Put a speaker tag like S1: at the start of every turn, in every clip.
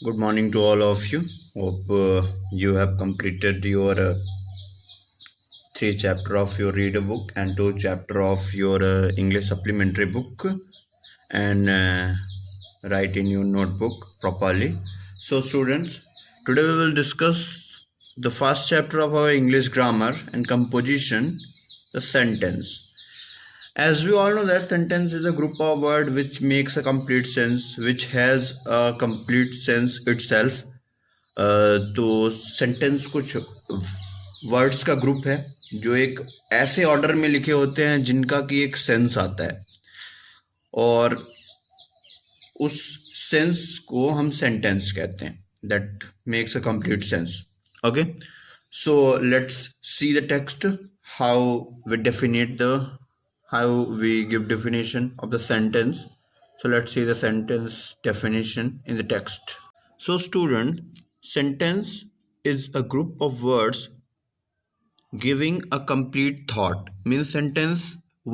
S1: Good morning to all of you. Hope you have completed your three chapter of your reader book and two chapter of your English supplementary book and write in your notebook properly. So students, today we will discuss the first chapter of our English grammar and composition, the sentence. As we all know that sentence is a group of words which makes a complete sense, which has a complete sense itself. तो sentence कुछ words का group है जो एक ऐसे order में लिखे होते हैं जिनका कि एक सेंस आता है और उस सेंस को हम सेंटेंस कहते हैं that makes a complete sense. Okay, so let's see the text how we definite the how we give definition of the sentence. So let's see the sentence definition in the text. So student, sentence is a group of words giving a complete thought. Means sentence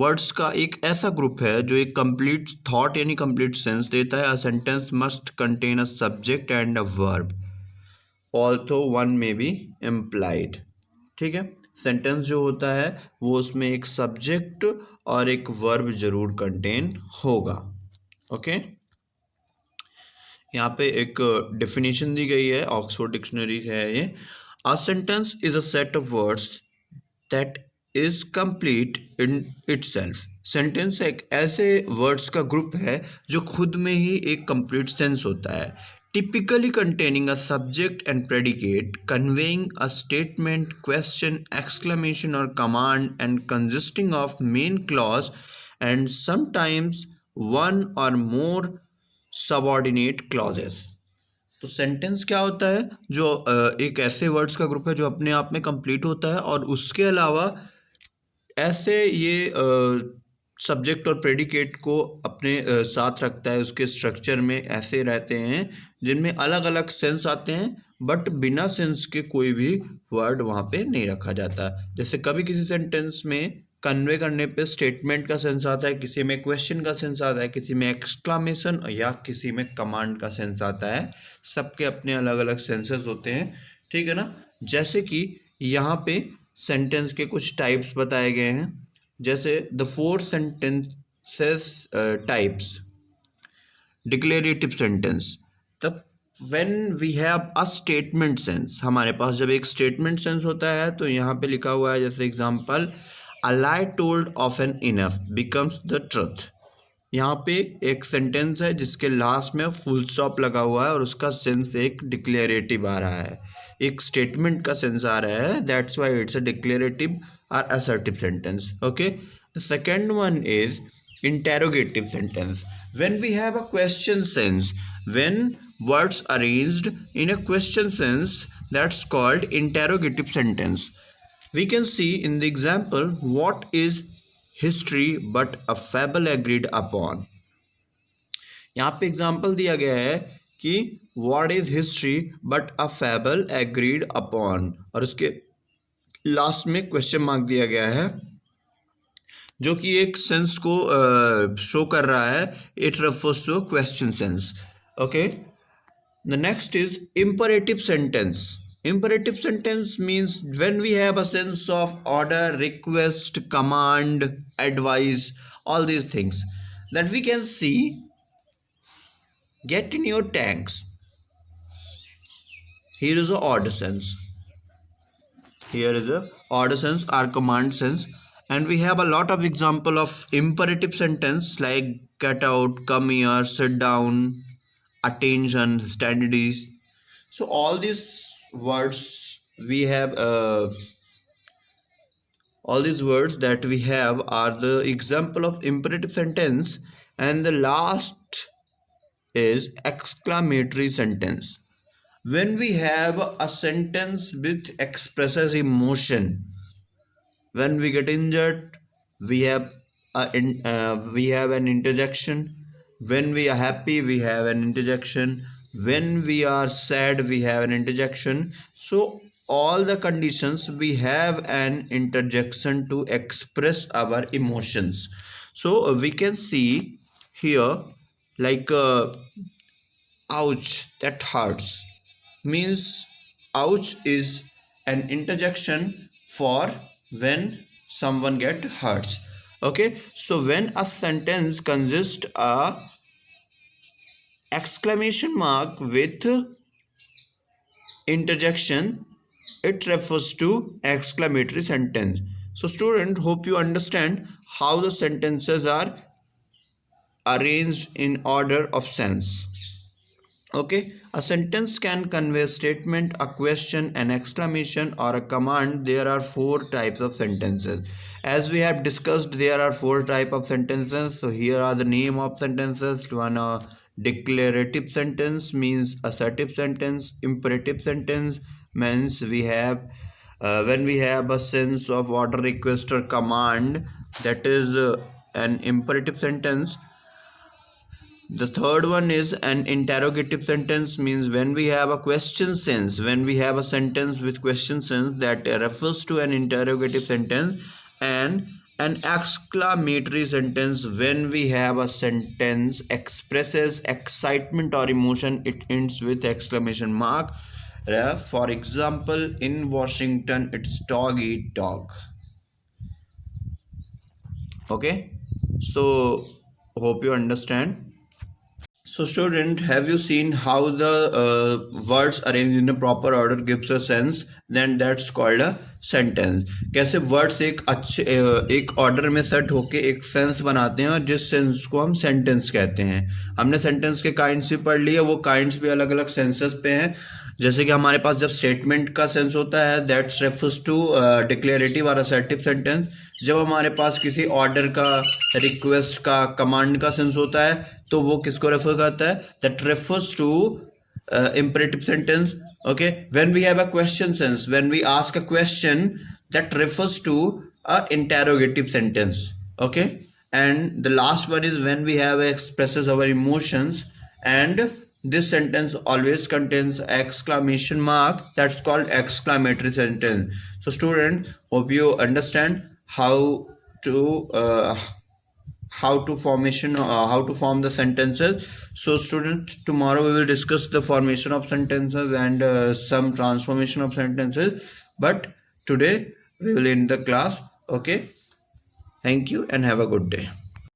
S1: words का एक ऐसा group है जो एक complete thought यानी complete sense देता है. A sentence must contain a subject and a verb. Although one may be implied. ठीक है, सेंटेंस जो होता है वो उसमें एक सब्जेक्ट और एक वर्ब जरूर कंटेन होगा. ओके, यहाँ पे एक डेफिनेशन दी गई है, ऑक्सफोर्ड डिक्शनरी है ये. A sentence is a set of words that is complete in itself. Sentence एक ऐसे वर्ड्स का ग्रुप है जो खुद में ही एक कंप्लीट सेंस होता है. Typically containing a subject and predicate, conveying a statement, question, exclamation or command and consisting of main clause and sometimes one or more subordinate clauses. तो सेंटेंस क्या होता है? जो एक ऐसे वर्ड्स का ग्रुप है जो अपने आप में कंप्लीट होता है और उसके अलावा ऐसे ये सब्जेक्ट और प्रेडिकेट को अपने साथ रखता है. उसके स्ट्रक्चर में ऐसे रहते हैं जिनमें अलग अलग सेंस आते हैं बट बिना सेंस के कोई भी वर्ड वहाँ पे नहीं रखा जाता. जैसे कभी किसी सेंटेंस में कन्वे करने पे स्टेटमेंट का सेंस आता है, किसी में क्वेश्चन का सेंस आता है, किसी में एक्सक्लामेशन या किसी में कमांड का सेंस आता है. सबके अपने अलग अलग सेंसेस होते हैं. ठीक है ना. जैसे कि यहाँ पे सेंटेंस के कुछ टाइप्स बताए गए हैं. जैसे the four sentences types. Declarative sentence, तब when we have a statement sense. हमारे पास जब एक स्टेटमेंट सेंस होता है तो यहाँ पे लिखा हुआ है जैसे example, a lie told often enough becomes the truth. यहाँ पे एक सेंटेंस है जिसके लास्ट में फुल स्टॉप लगा हुआ है और उसका सेंस एक डिक्लेरेटिव आ रहा है, एक स्टेटमेंट का सेंस आ रहा है. That's why it's a declarative or assertive sentence. Okay, the second one is interrogative sentence. When we have a question sense, when words arranged in a question sense, that's called interrogative sentence. We can see in the example, what is history but a fable agreed upon. यहाँ पे example दिया गया है कि what is history but a fable agreed upon और उसके last में question mark दिया गया है जो कि एक सेंस को शो कर रहा है. It refers to question sense. Okay, the next is imperative sentence. Imperative sentence means when we have a sense of order, request, command, advice, all these things that we can see. Get in your tanks. Here is a order sense. Here is a order sense or command sense. And we have a lot of example of imperative sentence like get out, come here, sit down, attention, standards. So all these words we have all these words that we have are the example of imperative sentence. And the last is exclamatory sentence. When we have a sentence which expresses emotion, when we get injured, we have we have an interjection. When we are happy, we have an interjection. When we are sad, we have an interjection. So all the conditions we have an interjection to express our emotions. So we can see here like ouch, that hurts, means ouch is an interjection for when someone get hurts. Okay, so when a sentence consists a exclamation mark with interjection, it refers to exclamatory sentence. So student, hope you understand how the sentences are arranged in order of sense. Okay, a sentence can convey a statement, a question, an exclamation, or a command. There are four types of sentences. As we have discussed, there are four types of sentences. So here are the name of sentences. One, declarative sentence means assertive sentence. Imperative sentence means we have when we have a sense of order, request, or command. That is an imperative sentence. The third one is an interrogative sentence, means when we have a question sense, when we have a sentence with question sense, that refers to an interrogative sentence. And an exclamatory sentence, when we have a sentence expresses excitement or emotion, it ends with exclamation mark. For example, in Washington, it's dog eat dog. Okay, so hope you understand. So student, have you seen how the words arranged in a proper order gives a sense? Then that's called a sentence. कैसे words एक अच्छे एक order में set होके एक sense बनाते हैं और जिस सेंस को हम सेंटेंस कहते हैं. हमने सेंटेंस के काइंड्स भी पढ़ लिए, वो काइंड्स भी अलग अलग सेंसेस पे हैं. जैसे कि हमारे पास जब स्टेटमेंट का सेंस होता है, that's refers to declarative or assertive sentence. जब हमारे पास किसी ऑर्डर का, रिक्वेस्ट का, कमांड का सेंस होता है, तो वो किसको रेफर करता है? That refers to imperative sentence. Okay, when we have a question sense, when we ask a question, that refers to a interrogative sentence. Okay, and the last one is when we have expresses our emotions, and this sentence always contains exclamation mark. That's called exclamatory sentence. So student, hope you understand how to form the sentences. So students, tomorrow we will discuss the formation of sentences and some transformation of sentences, but today we will end the class. Okay, thank you and have a good day.